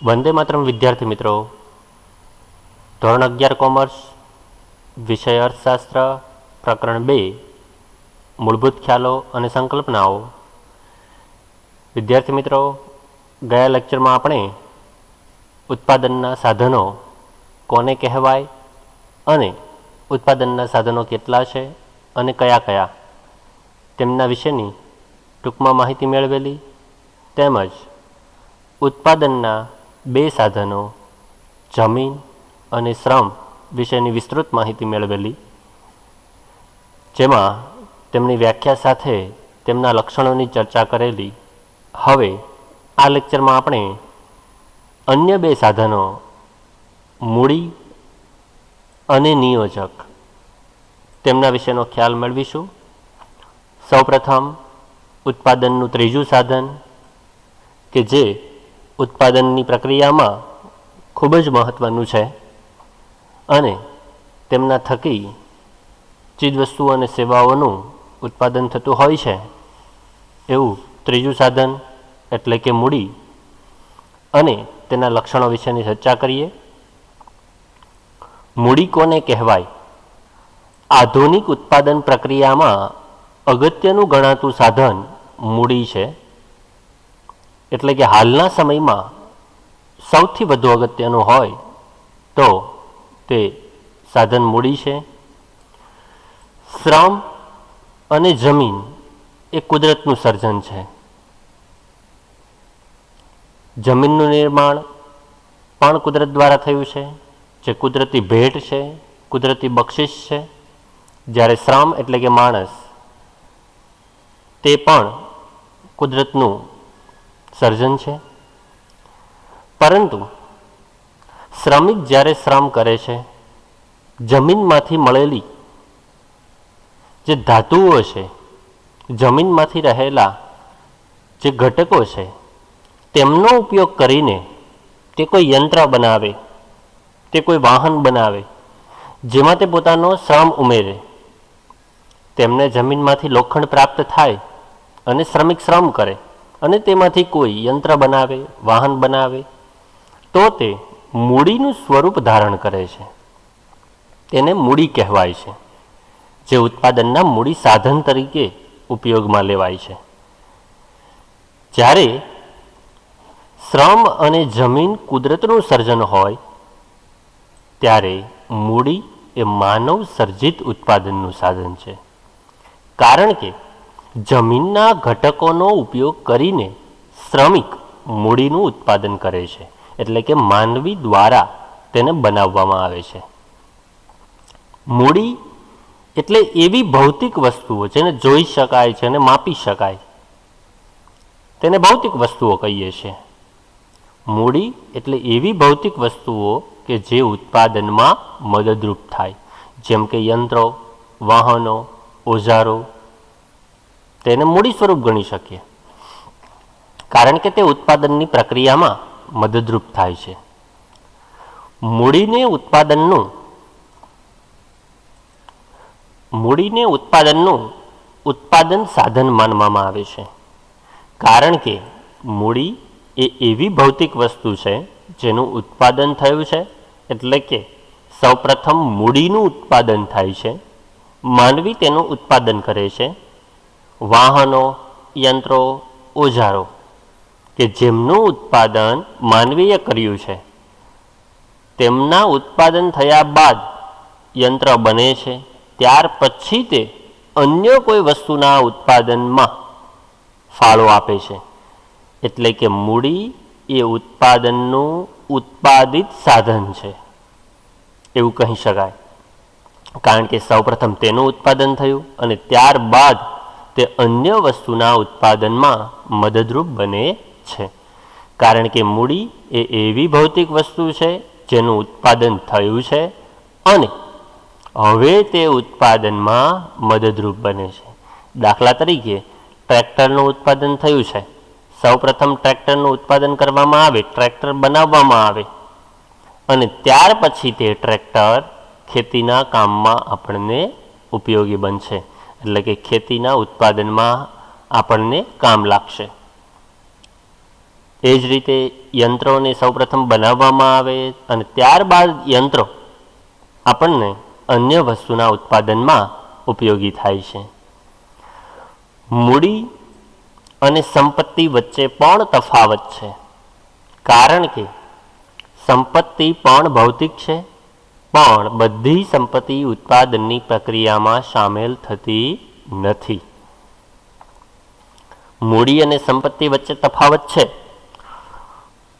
વંદે માતરમ વિદ્યાર્થી મિત્રો, ધોરણ 11 કોમર્સ, વિષય અર્થશાસ્ત્ર, પ્રકરણ 2, મૂળભૂત ખ્યાલો અને સંકલ્પનાઓ. વિદ્યાર્થી મિત્રો, ગયા લેક્ચરમાં આપણે ઉત્પાદનના સાધનો કોને કહેવાય અને ઉત્પાદનના સાધનો કેટલા છે અને કયા કયા તેમના વિશેની ટૂંકમાં માહિતી મેળવેલી, તેમજ ઉત્પાદનના બે સાધનો જમીન અને શ્રમ વિશેની વિસ્તૃત માહિતી મેળવેલી, જેમાં તેમની વ્યાખ્યા સાથે તેમના લક્ષણોની ચર્ચા કરેલી. હવે આ લેક્ચરમાં આપણે અન્ય બે સાધનો મૂડી અને નિયોજક તેમના વિશેનો ખ્યાલ મેળવીશું. સૌપ્રથમ ઉત્પાદનનું ત્રીજું સાધન કે જે ઉત્પાદનની પ્રક્રિયામાં ખૂબ જ મહત્ત્વનું છે અને તેમના થકી ચીજવસ્તુઓ અને સેવાઓનું ઉત્પાદન થતું હોય છે, એવું ત્રીજું સાધન એટલે કે મૂડી અને તેના લક્ષણો વિશેની ચર્ચા કરીએ. મૂડી કોને કહેવાય? આધુનિક ઉત્પાદન પ્રક્રિયામાં અગત્યનું ગણાતું સાધન મૂડી છે. એટલે કે હાલના સમયમાં સૌથી વધુ અગત્યનું હોય તો તે સાધન મૂડી છે. શ્રમ અને જમીન એ કુદરતનું સર્જન છે. જમીનનું નિર્માણ પણ કુદરત દ્વારા થયું છે, જે કુદરતી ભેટ છે, કુદરતી બક્ષિસ છે. જ્યારે શ્રમ એટલે કે માણસ, તે પણ કુદરતનું સર્જન છે. પરંતુ શ્રમિક જ્યારે શ્રમ કરે છે, જમીનમાંથી મળેલી જે ધાતુઓ છે, જમીનમાંથી રહેલા જે ઘટકો છે, તેમનો ઉપયોગ કરીને તે કોઈ યંત્ર બનાવે, તે કોઈ વાહન બનાવે, જેમાં તે પોતાનો શ્રમ ઉમેરે. તેમને જમીનમાંથી લોખંડ પ્રાપ્ત થાય અને શ્રમિક શ્રમ કરે અને તેમાંથી કોઈ યંત્ર બનાવે, વાહન બનાવે, તો તે મૂડીનું સ્વરૂપ ધારણ કરે છે. તેને મૂડી કહેવાય છે, જે ઉત્પાદનના મૂડી સાધન તરીકે ઉપયોગમાં લેવાય છે. જ્યારે શ્રમ અને જમીન કુદરતનું સર્જન હોય, ત્યારે મૂડી એ માનવ સર્જિત ઉત્પાદનનું સાધન છે. કારણ કે જમીનના ઘટકોનો ઉપયોગ કરીને શ્રમિક મૂડીનું ઉત્પાદન કરે છે, એટલે કે માનવી દ્વારા તેને બનાવવામાં આવે છે. મૂડી એટલે એવી ભૌતિક વસ્તુઓ જેને જોઈ શકાય છે અને માપી શકાય, તેને ભૌતિક વસ્તુઓ કહીએ છીએ. મૂડી એટલે એવી ભૌતિક વસ્તુઓ કે જે ઉત્પાદનમાં મદદરૂપ થાય, જેમ કે યંત્રો, વાહનો, ઓજારો, તેને મૂડી સ્વરૂપ ગણી શકીએ, કારણ કે તે ઉત્પાદનની પ્રક્રિયામાં મદદરૂપ થાય છે. મૂડીને ઉત્પાદનનું ઉત્પાદન સાધન માનવામાં આવે છે, કારણ કે મૂડી એ એવી ભૌતિક વસ્તુ છે જેનું ઉત્પાદન થયું છે. એટલે કે સૌપ્રથમ મૂડીનું ઉત્પાદન થાય છે, માનવી તેનું ઉત્પાદન કરે છે. વાહનો, યંત્રો, ઓજારો કે જેમનું ઉત્પાદન માનવીએ કર્યું છે, તેમના ઉત્પાદન થયા બાદ યંત્ર બને છે. ત્યાર પછી તે અન્ય કોઈ વસ્તુના ઉત્પાદનમાં ફાળો આપે છે. એટલે કે મૂડી એ ઉત્પાદનનું ઉત્પાદિત સાધન છે એવું કહી શકાય, કારણ કે સૌપ્રથમ તેનું ઉત્પાદન થયું અને ત્યારબાદ તે અન્ય વસ્તુના ઉત્પાદનમાં મદદરૂપ બને છે. કારણ કે મૂડી એ એવી ભૌતિક વસ્તુ છે જેનું ઉત્પાદન થયું છે અને હવે તે ઉત્પાદનમાં મદદરૂપ બને છે. દાખલા તરીકે ટ્રેક્ટરનું ઉત્પાદન થયું છે. સૌપ્રથમ ટ્રેક્ટરનું ઉત્પાદન કરવામાં આવે, ટ્રેક્ટર બનાવવામાં આવે અને ત્યાર પછી તે ટ્રેક્ટર ખેતીના કામમાં આપણને ઉપયોગી બનશે, એટલે કે ખેતીના ઉત્પાદનમાં આપણને કામ લાગશે. એ જ રીતે યંત્રોને સૌપ્રથમ બનાવવામાં આવે અને ત્યારબાદ યંત્રો આપણને અન્ય વસ્તુના ઉત્પાદનમાં ઉપયોગી થાય છે. મૂડી અને સંપત્તિ વચ્ચે પણ તફાવત છે, કારણ કે સંપત્તિ પણ ભૌતિક છે, પણ બધી સંપત્તિ ઉત્પાદનની પ્રક્રિયામાં સામેલ થતી નથી. મૂડી અને સંપત્તિ વચ્ચે તફાવત છે.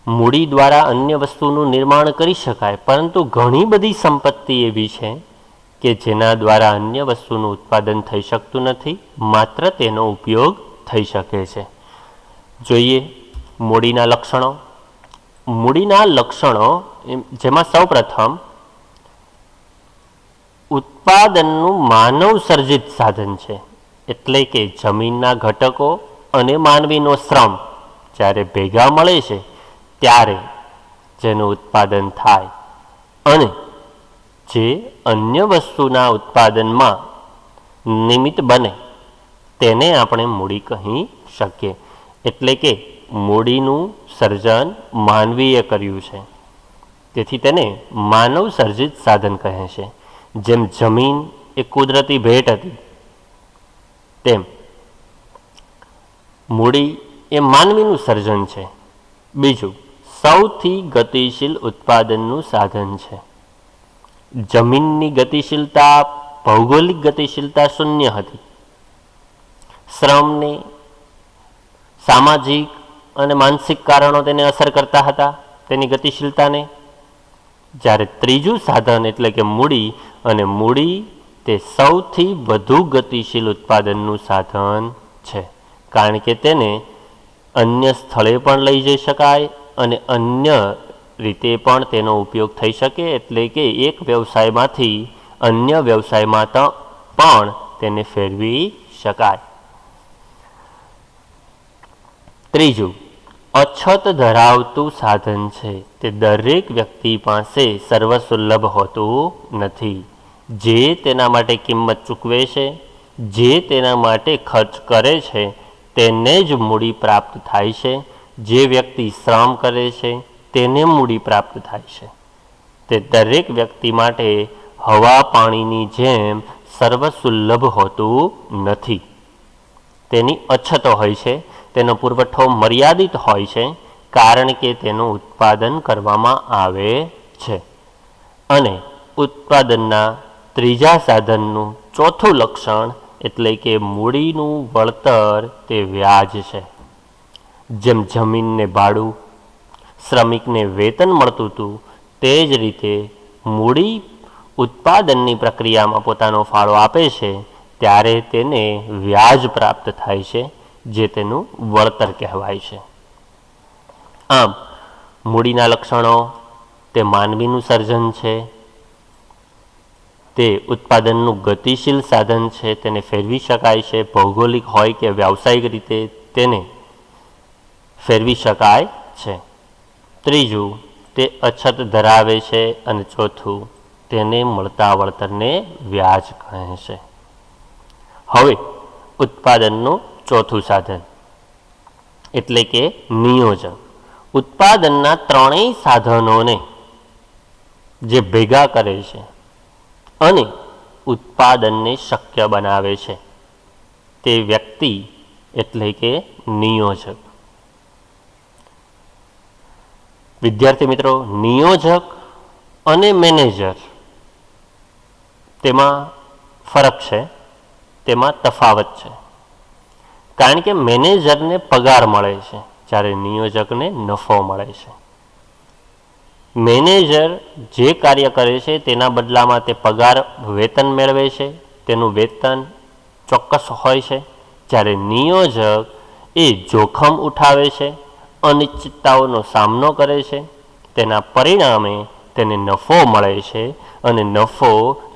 મૂડી દ્વારા અન્ય વસ્તુનું નિર્માણ કરી શકાય, પરંતુ ઘણી બધી સંપત્તિ એવી છે કે જેના દ્વારા અન્ય વસ્તુનું ઉત્પાદન થઈ શકતું નથી, માત્ર તેનો ઉપયોગ થઈ શકે છે. જોઈએ મૂડીના લક્ષણો. મૂડીના લક્ષણો જેમાં સૌપ્રથમ ઉત્પાદનનું માનવ સર્જિત સાધન છે, એટલે કે જમીનના ઘટકો અને માનવીનો શ્રમ જ્યારે ભેગા મળે છે ત્યારે જેનું ઉત્પાદન થાય, અને જે અન્ય વસ્તુના ઉત્પાદનમાં નિમિત્ત બને તેને આપણે મૂડી કહી શકીએ. એટલે કે મૂડીનું સર્જન માનવીએ કર્યું છે, તેથી તેને માનવ સર્જિત સાધન કહે છે. જેમ જમીન એ કુદરતી ભેટ હતી, તેમ મૂડી એ માનવીનું સર્જન છે. બીજું, સૌથી ગતિશીલ ઉત્પાદનનું સાધન છે. જમીનની ગતિશીલતા, ભૌગોલિક ગતિશીલતા શૂન્ય હતી. શ્રમની સામાજિક અને માનસિક કારણો તેને અસર કરતા હતા, તેની ગતિશીલતાને. જ્યારે ત્રીજું સાધન એટલે કે મૂડી, અને મૂડી તે સૌથી વધુ ગતિશીલ ઉત્પાદનનું સાધન છે, કારણ કે તેને અન્ય સ્થળે પણ લઈ જઈ શકાય અને અન્ય રીતે પણ તેનો ઉપયોગ થઈ શકે, એટલે કે એક વ્યવસાયમાંથી અન્ય વ્યવસાયમાં પણ તેને ફેરવી શકાય. ત્રીજું, અછત ધરાવતું સાધન છે. તે દરેક વ્યક્તિ પાસે સર્વસુલભ હોતું નથી. જે તેના માટે કિંમત ચૂકવે છે, જે તેના માટે ખર્ચ કરે છે, તેને જ મૂડી પ્રાપ્ત થાય છે. જે વ્યક્તિ શ્રમ કરે છે તેને મૂડી પ્રાપ્ત થાય છે. તે દરેક વ્યક્તિ માટે હવા પાણીની જેમ સર્વસુલભ હોતું નથી. તેની અછતો હોય છે, તેનો પુરવઠો મર્યાદિત હોય છે, કારણ કે તેનું ઉત્પાદન કરવામાં આવે છે. અને ઉત્પાદનના ત્રીજા સાધનનું ચોથું લક્ષણ એટલે કે મૂડીનું વળતર તે વ્યાજ છે. જેમ જમીનને ભાડું, શ્રમિકને વેતન મળતું હતું, તે જ રીતે મૂડી ઉત્પાદનની પ્રક્રિયામાં પોતાનો ફાળો આપે છે ત્યારે તેને વ્યાજ પ્રાપ્ત થાય છે, જે તેનું વળતર કહેવાય છે. આમ મૂડીના લક્ષણો તે માનવીનું સર્જન છે, તે ઉત્પાદનનું ગતિશીલ સાધન છે, તેને ફેરવી શકાય છે, ભૌગોલિક હોય કે વ્યાવસાયિક રીતે તેને ફેરવી શકાય છે. ત્રીજું, તે અછત ધરાવે છે, અને ચોથું, તેને મળતા વળતરને વ્યાજ કહે છે. હવે ઉત્પાદનનું ચોથું સાધન એટલે કે નિયોજક. ઉત્પાદનના ત્રણેય સાધનોને જે ભેગા કરે છે અને ઉત્પાદનને શક્ય બનાવે છે તે વ્યક્તિ એટલે કે નિયોજક. વિદ્યાર્થી મિત્રો, નિયોજક અને મેનેજર તેમાં ફરક છે, તેમાં તફાવત છે. કારણ કે મેનેજરને પગાર મળે છે, જ્યારે નિયોજકને નફો મળે છે. મેનેજર જે કાર્ય કરે છે તેના બદલામાં તે પગાર વેતન મેળવે છે, તેનું વેતન ચોક્કસ હોય છે. જ્યારે નિયોજક એ જોખમ ઉઠાવે છે, અનિશ્ચિતતાઓનો સામનો કરે છે, તેના પરિણામે તેને નફો મળે છે, અને નફો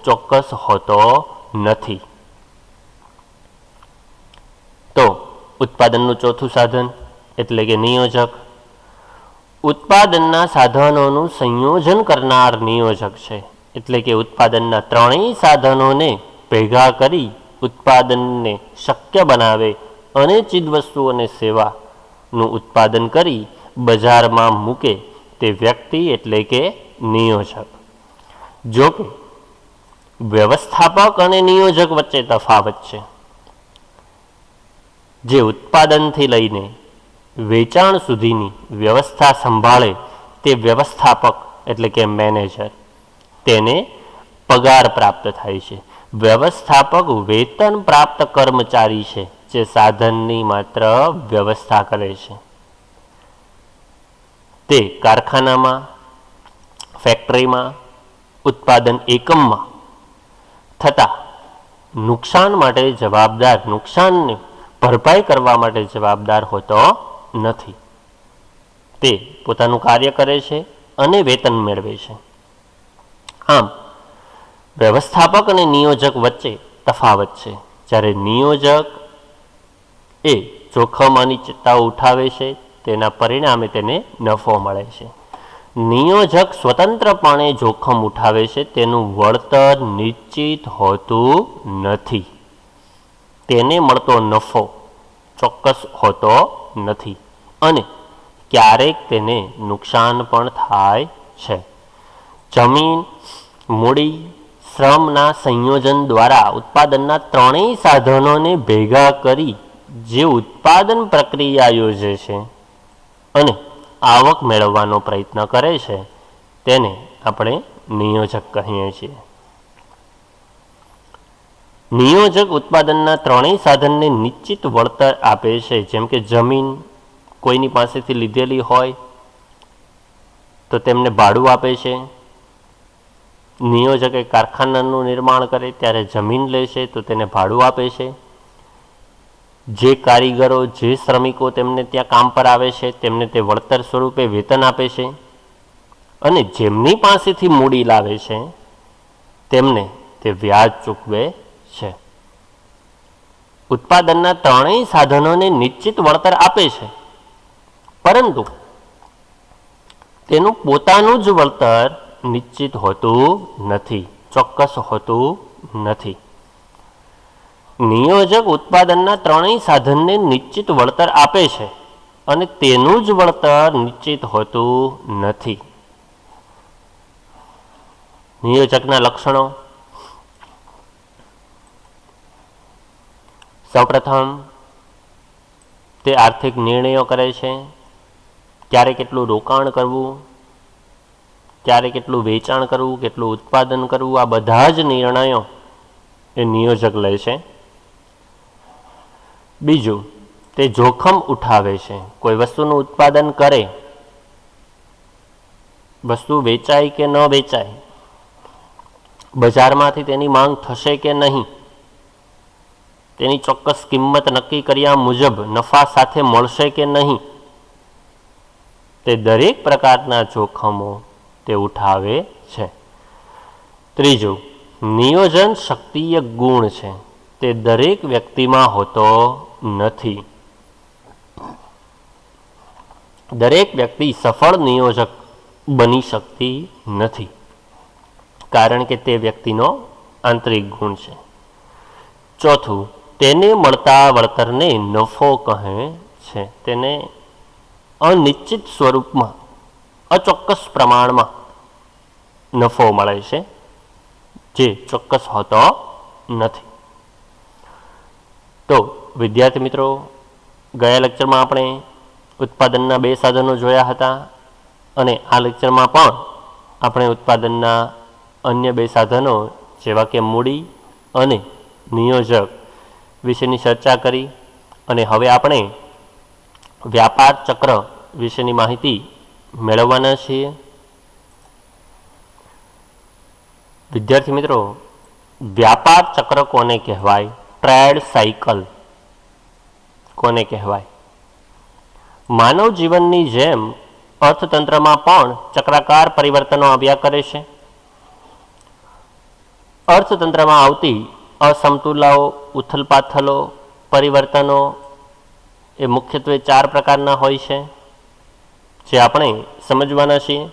ચોક્કસ હોતો નથી. તો ઉત્પાદનનું ચોથું સાધન એટલે કે નિયોજક. ઉત્પાદનના સાધનોનું સંયોજન કરનાર નિયોજક છે, એટલે કે ઉત્પાદનના ત્રણેય સાધનોને ભેગા કરી ઉત્પાદનને શક્ય બનાવે અને ચીજવસ્તુ અને સેવાનું ઉત્પાદન કરી બજારમાં મૂકે તે વ્યક્તિ એટલે કે નિયોજક. જો કે વ્યવસ્થાપક અને નિયોજક વચ્ચે તફાવત છે. જે ઉત્પાદનથી લઈને વેચાણ સુધીની વ્યવસ્થા સંભાળે તે વ્યવસ્થાપક એટલે કે મેનેજર. તેને પગાર પ્રાપ્ત થાય છે. વ્યવસ્થાપક વેતન પ્રાપ્ત કર્મચારી છે જે સાધનની માત્ર વ્યવસ્થા કરે છે. તે કારખાનામાં, ફેક્ટરીમાં, ઉત્પાદન એકમમાં થતા નુકસાન માટે જવાબદાર, નુકસાનની ભરપાઈ કરવા માટે જવાબદાર હોતો નથી. તે પોતાનું કાર્ય કરે છે અને વેતન મેળવે છે. આમ વ્યવસ્થાપક અને નિયોજક વચ્ચે તફાવત છે. જ્યારે નિયોજક એ જોખમ અનિશ્ચિતતાઓ ઉઠાવે છે, તેના પરિણામે તેને નફો મળે છે. નિયોજક સ્વતંત્રપણે જોખમ ઉઠાવે છે, તેનું વળતર નિશ્ચિત હોતું નથી. તેને મળતો નફો ચોક્કસ હોતો નથી અને ક્યારેક તેને નુકસાન પણ થાય છે. જમીન, મૂડી, શ્રમના સંયોજન દ્વારા ઉત્પાદનના ત્રણેય સાધનોને ભેગા કરી જે ઉત્પાદન પ્રક્રિયા યોજે છે અને આવક મેળવવાનો પ્રયત્ન કરે છે તેને આપણે નિયોજક કહીએ છીએ. નિયોજક ઉત્પાદનના ત્રણેય સાધનને નિશ્ચિત વળતર આપે છે. જેમ કે જમીન કોઈની પાસેથી લીધેલી હોય તો તેમને ભાડું આપે છે. નિયોજક એ કારખાનાનું નિર્માણ કરે ત્યારે જમીન લે છે તો તેને ભાડું આપે છે. જે કારીગરો, જે શ્રમિકો તેમને ત્યાં કામ પર આવે છે તેમને તે વળતર સ્વરૂપે વેતન આપે છે અને જેમની પાસેથી મૂડી લાવે છે તેમને તે વ્યાજ ચૂકવે છે. ઉત્પાદનના ત્રણેય સાધનોને નિશ્ચિત વળતર આપે છે, પરંતુ તેનું પોતાનું જ વળતર નિશ્ચિત હોતું નથી, ચોક્કસ હોતું નથી. નિયોજક ઉત્પાદનના ત્રણેય સાધનને નિશ્ચિત વળતર આપે છે અને તેનું જ વળતર નિશ્ચિત હોતું નથી. નિયોજકના લક્ષણો: સૌપ્રથમ તે આર્થિક નિર્ણયો કરે છે. ક્યારે કેટલું રોકાણ કરવું, ક્યારે કેટલું વેચાણ કરવું, કેટલું ઉત્પાદન કરવું, આ બધા જ નિર્ણયો એ નિયોજક લે છે. બીજું, તે જોખમ ઉઠાવે છે. કોઈ વસ્તુનું ઉત્પાદન કરે, વસ્તુ વેચાય કે ન વેચાય, બજારમાંથી તેની માંગ થશે કે નહીં, તેની ચોક્કસ કિંમત નક્કી કર્યા મુજબ નફા સાથે મળશે કે નહીં, તે દરેક પ્રકારના જોખમો તે ઉઠાવે છે. ત્રીજું, નિયોજન શક્તિય ગુણ છે. તે દરેક વ્યક્તિમાં હોતો નથી. દરેક વ્યક્તિ સફળ નિયોજક બની શકતી નથી, કારણ કે તે વ્યક્તિનો આંતરિક ગુણ છે. ચોથું, તેને મળતા વળતરને નફો કહે છે. તેને અનિશ્ચિત સ્વરૂપમાં, અચોક્કસ પ્રમાણમાં નફો મળે છે, જે ચોક્કસ હોતો નથી. તો વિદ્યાર્થી મિત્રો, ગયા લેક્ચરમાં આપણે ઉત્પાદનના 2 સાધનો જોયા હતા અને આ લેક્ચરમાં પણ આપણે ઉત્પાદનના અન્ય 2 સાધનો જેવા કે મૂડી અને નિયોજક વિશેની ચર્ચા કરી અને હવે આપણે વ્યાપાર ચક્ર વિશેની માહિતી મેળવવાના છીએ. વિદ્યાર્થી મિત્રો, વ્યાપાર ચક્ર કોને કહેવાય? ટ્રેડ સાયકલ કોને કહેવાય? માનવ જીવનની જેમ અર્થતંત્રમાં પણ ચક્રાકાર પરિવર્તનો આવ્યા કરે છે. અર્થતંત્રમાં આવતી અસમતુલાઓ, ઉથલપાથલો, પરિવર્તનો એ મુખ્યત્વે 4 પ્રકારના હોય છે, જે આપણે સમજવાના છીએ.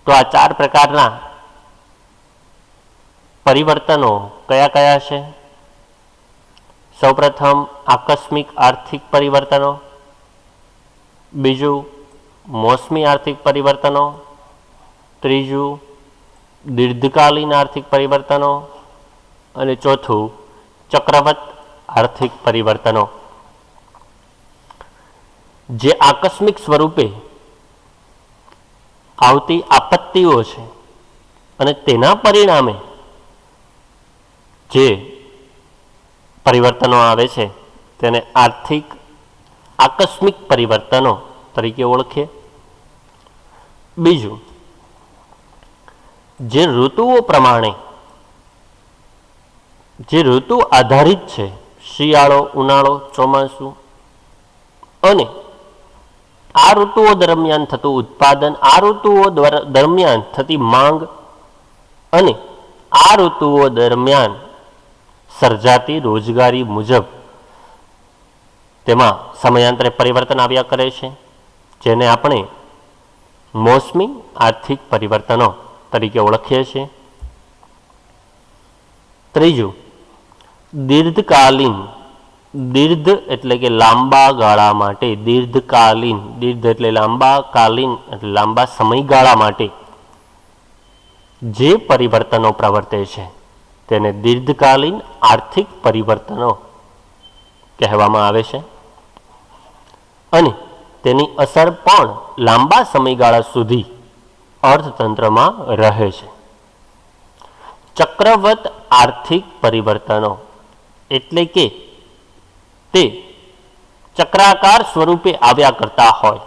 તો આ 4 પ્રકારના પરિવર્તનો કયા કયા છે? સૌપ્રથમ આકસ્મિક આર્થિક પરિવર્તનો, બીજું મોસમી આર્થિક પરિવર્તનો, ત્રીજું દીર્ઘકાલીન આર્થિક પરિવર્તનો અને ચોથું ચક્રવત આર્થિક પરિવર્તનો. જે આકસ્મિક સ્વરૂપે આવતી આપત્તિઓ છે અને તેના પરિણામે જે પરિવર્તનો આવે છે તેને આર્થિક આકસ્મિક પરિવર્તનો તરીકે ઓળખીએ. બીજું, જે ઋતુઓ પ્રમાણે, જે ઋતુ આધારિત છે, શિયાળો, ઉનાળો, ચોમાસું, અને આ ઋતુઓ દરમિયાન થતું ઉત્પાદન, આ ઋતુઓ દરમિયાન થતી માંગ અને આ ઋતુઓ દરમિયાન સર્જાતી રોજગારી મુજબ તેમાં સમયાંતરે પરિવર્તન આવ્યા કરે છે, જેને આપણે મોસમી આર્થિક પરિવર્તનો તરીકે ઓળખીએ છીએ. ત્રીજું, દીર્ઘકાલીન, દીર્ઘ એટલે કે લાંબા ગાળા માટે, દીર્ઘકાલીન, દીર્ઘ એટલે લાંબા, કાલીન એટલે લાંબા સમયગાળા માટે જે પરિવર્તનો પ્રવર્તે છે તેને દીર્ઘકાલીન આર્થિક પરિવર્તનો કહેવામાં આવે છે અને તેની અસર પણ લાંબા સમયગાળા સુધી અર્થતંત્રમાં રહે છે. ચક્રવત આર્થિક પરિવર્તનો એટલે કે તે ચક્રાકાર સ્વરૂપે આવ્યા કરતા હોય,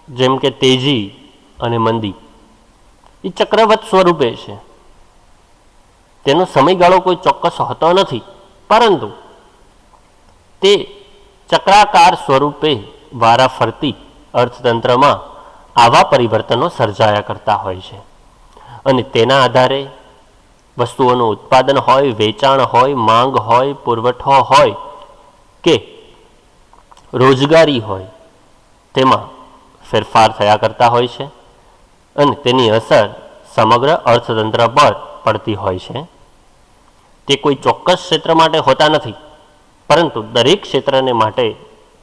જેમ કે તેજી અને મંદી, એ ચક્રવત સ્વરૂપે છે. તેનો સમયગાળો કોઈ ચોક્કસ હોતો નથી, પરંતુ તે ચક્રાકાર સ્વરૂપે વારાફરતી અર્થતંત્રમાં આવા પરિવર્તનો સર્જાયા કરતા હોય છે અને તેના આધારે વસ્તુઓનું ઉત્પાદન હોય, વેચાણ હોય, માંગ હોય, પુરવઠો હોય કે રોજગારી હોય, તેમાં ફેરફાર થયા કરતા હોય છે અને તેની અસર સમગ્ર અર્થતંત્ર પર પડતી હોય છે. તે કોઈ ચોક્કસ ક્ષેત્ર માટે હોતા નથી, પરંતુ દરેક ક્ષેત્રને માટે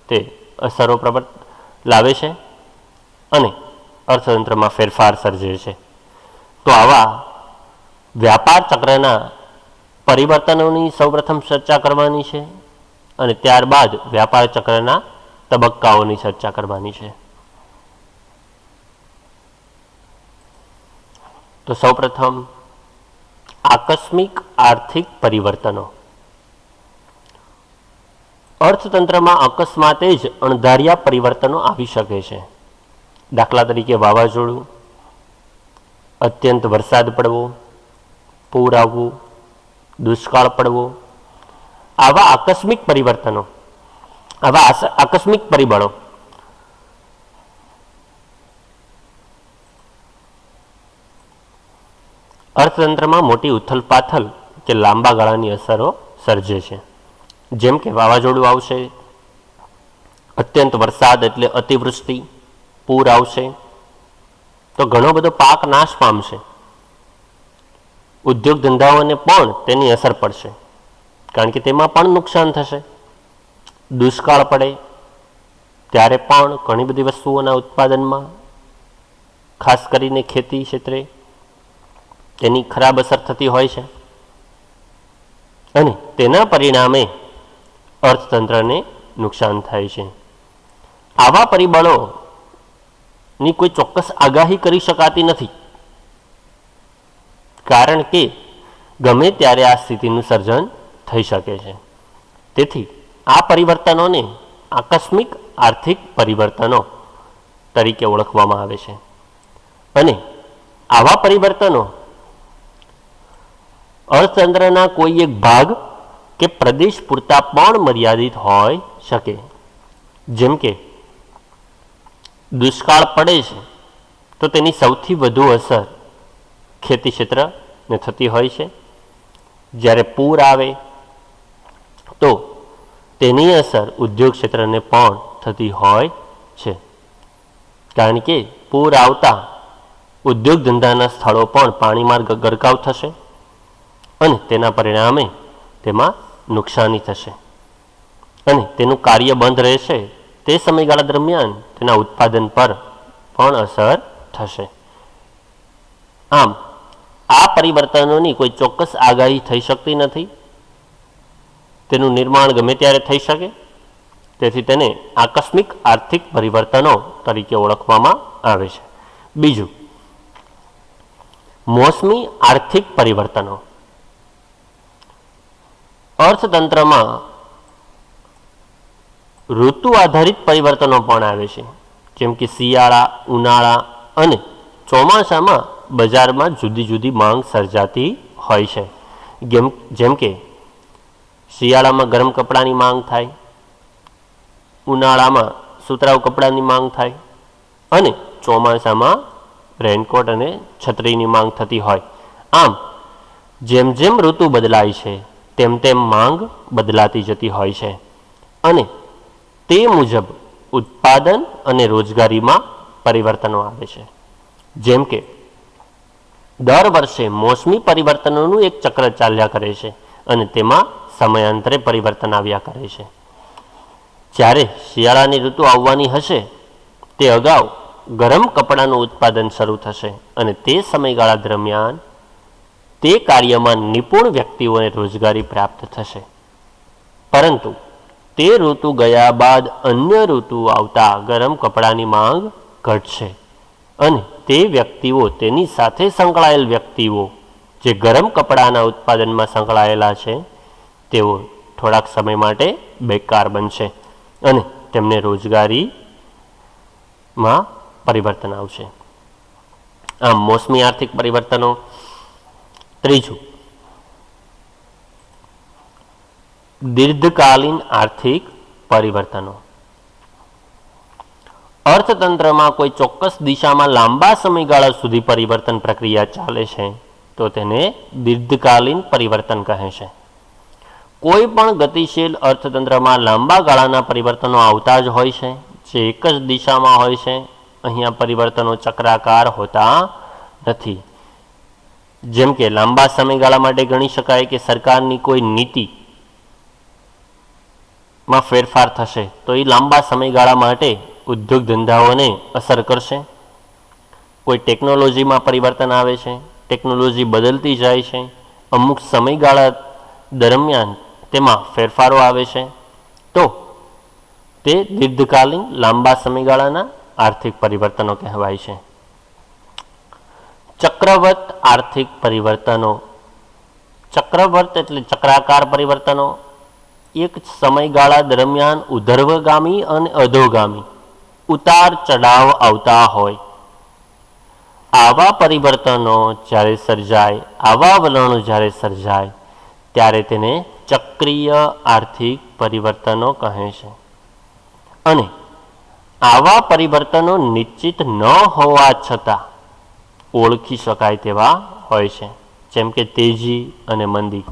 તે અસરો લાવે છે અને અર્થતંત્રમાં ફેરફાર સર્જે છે. તો આવા વ્યાપાર ચક્રના પરિવર્તનોની સૌપ્રથમ ચર્ચા કરવાની છે અને ત્યારબાદ વ્યાપાર ચક્રના તબક્કાઓની ચર્ચા કરવાની છે. તો સૌપ્રથમ આકસ્મિક આર્થિક પરિવર્તનો. અર્થતંત્રમાં અકસ્માતે જ અણધાર્યા પરિવર્તનો આવી શકે છે. દાખલા તરીકે વાવાઝોડું, અત્યંત વરસાદ પડવો, પૂર આવવું, દુષ્કાળ પડવો. આવા આકસ્મિક પરિવર્તનો, આવા આકસ્મિક પરિબળો અર્થતંત્રમાં મોટી ઉથલપાથલ કે લાંબા ગાળાની અસરો સર્જે છે. જેમ કે વાવાઝોડું આવશે, અત્યંત વરસાદ એટલે અતિવૃષ્ટિ, પૂર આવશે તો ઘણો બધો પાક નાશ પામશે. ઉદ્યોગ ધંધાઓને પણ તેની અસર પડશે, કારણ કે તેમાં પણ નુકસાન થશે. દુષ્કાળ પડે ત્યારે પણ ઘણી બધી વસ્તુઓના ઉત્પાદનમાં, ખાસ કરીને ખેતી ક્ષેત્રે તેની ખરાબ અસર થતી હોય છે અને તેના પરિણામે અર્થતંત્રને નુકસાન થાય છે. આવા પરિબળોની કોઈ ચોક્કસ આગાહી કરી શકાતી નથી, કારણ કે ગમે ત્યારે આ સ્થિતિનું સર્જન થઈ શકે છે. તેથી આ પરિવર્તનોને આકસ્મિક આર્થિક પરિવર્તનો તરીકે ઓળખવામાં આવે છે અને આવા પરિવર્તનો અર્થતંત્રના કોઈ એક ભાગ કે પ્રદેશ પૂરતા પણ મર્યાદિત હોઈ શકે. જેમ કે દુષ્કાળ પડે છે તો તેની સૌથી વધુ અસર ખેતી ક્ષેત્રને થતી હોય છે. જ્યારે પૂર આવે તો તેની અસર ઉદ્યોગ ક્ષેત્રને પણ થતી હોય છે, કારણ કે પૂર આવતા ઉદ્યોગ ધંધાના સ્થળો પણ પાણીમાં ગરકાવ થશે અને તેના પરિણામે તેમાં નુકસાની થશે અને તેનું કાર્ય બંધ રહેશે તે સમયગાળા દરમિયાન તેના ઉત્પાદન પર પણ અસર થશે. આમ આ પરિવર્તનોની કોઈ ચોક્કસ આગાહી થઈ શકતી નથી. તેનું નિર્માણ ગમે ત્યારે થઈ શકે. તેથી તેને આકસ્મિક આર્થિક પરિવર્તનો તરીકે ઓળખવામાં આવે છે. બીજું, મોસમી આર્થિક પરિવર્તનો. અર્થતંત્રમાં ઋતુ આધારિત પરિવર્તનો પણ આવે છે, જેમ કે શિયાળા, ઉનાળા અને ચોમાસામાં બજારમાં જુદી જુદી માંગ સર્જાતી હોય છે. જેમ કે શિયાળામાં ગરમ કપડાની માંગ થાય, ઉનાળામાં સુતરાઉ કપડાની માંગ થાય અને ચોમાસામાં રેનકોટ અને છત્રીની માંગ થતી હોય. આમ જેમ જેમ ઋતુ બદલાય છે તેમ તેમ માંગ બદલાતી જતી હોય છે અને તે મુજબ ઉત્પાદન અને રોજગારીમાં પરિવર્તનો આવે છે. જેમ કે દર વર્ષે મોસમી પરિવર્તનોનું એક ચક્ર ચાલ્યા કરે છે અને તેમાં સમયાંતરે પરિવર્તન આવ્યા કરે છે. જ્યારે શિયાળાની ઋતુ આવવાની હશે તે અગાઉ ગરમ કપડાનું ઉત્પાદન શરૂ થશે અને તે સમયગાળા દરમિયાન તે કાર્યમાં નિપુણ વ્યક્તિઓને રોજગારી પ્રાપ્ત થશે. પરંતુ તે ઋતુ ગયા બાદ અન્ય ઋતુ આવતા ગરમ કપડાની માંગ ઘટશે અને તે વ્યક્તિઓ, તેની સાથે સંકળાયેલ વ્યક્તિઓ જે ગરમ કપડાના ઉત્પાદનમાં સંકળાયેલા છે તેઓ થોડાક સમય માટે બેકાર બનશે અને તેમને રોજગારીમાં પરિવર્તન આવશે. આમ મોસમી આર્થિક પરિવર્તનો. ત્રીજું, દીર્ઘકાલીન આર્થિક પરિવર્તનો. અર્થતંત્રમાં કોઈ ચોક્કસ દિશામાં લાંબા સમયગાળા સુધી પરિવર્તન પ્રક્રિયા ચાલે છે તો તેને દીર્ઘકાલીન પરિવર્તન કહે છે. કોઈ પણ ગતિશીલ અર્થતંત્રમાં લાંબા ગાળાના પરિવર્તનો આવતા જ હોય છે, જે એક જ દિશામાં હોય છે. અહીંયા પરિવર્તનો ચક્રાકાર હોતા નથી. જેમ કે લાંબા સમયગાળા માટે ગણી શકાય કે સરકારની કોઈ નીતિમાં ફેરફાર થશે તો એ લાંબા સમયગાળા માટે ઉદ્યોગ ધંધાઓને અસર કરશે. કોઈ ટેકનોલોજીમાં પરિવર્તન આવે છે, ટેકનોલોજી બદલતી જાય છે, અમુક સમયગાળા દરમિયાન તેમાં ફેરફારો આવે છે તો તે દીર્ઘકાલીન લાંબા સમયગાળાના આર્થિક પરિવર્તનો કહેવાય છે. ચક્રવર્ત આર્થિક પરિવર્તનો. ચક્રવર્ત એટલે ચક્રાકાર પરિવર્તનો. એક સમયગાળા દરમિયાન ઉધર્વગામી અને અધોગામી ઉતાર ચઢાવ આવતા હોય. આવા પરિવર્તનો જ્યારે સર્જાય, આવા વલણો જ્યારે સર્જાય ત્યારે તેને ચક્રીય આર્થિક પરિવર્તનો કહે છે. અને આવા પરિવર્તનો નિશ્ચિત ન હોવા છતાં ઓળખી શકાય તેવા હોય છે, જેમ કે તેજી અને મંદી.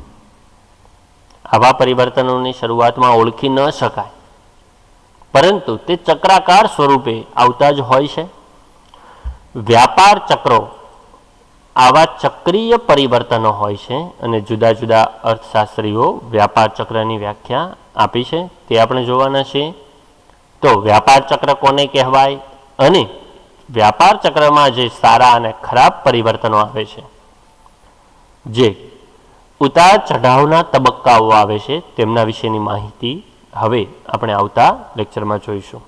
આવા પરિવર્તનોની શરૂઆતમાં ઓળખી ન શકાય, પરંતુ તે ચક્રાકાર સ્વરૂપે આવતા જ હોય છે. વ્યાપાર ચક્રો આવા ચક્રીય પરિવર્તનો હોય છે અને જુદા જુદા અર્થશાસ્ત્રીઓ વ્યાપાર ચક્રની વ્યાખ્યા આપી છે તે આપણે જોવાના છીએ. તો વ્યાપાર ચક્ર કોને કહેવાય અને વ્યાપાર ચક્રમાં જે સારા અને ખરાબ પરિવર્તનો આવે છે, જે ઉતાર ચઢાવના તબક્કાઓ આવે છે, તેમના વિશેની માહિતી હવે આપણે આવતા લેક્ચરમાં જોઈશું.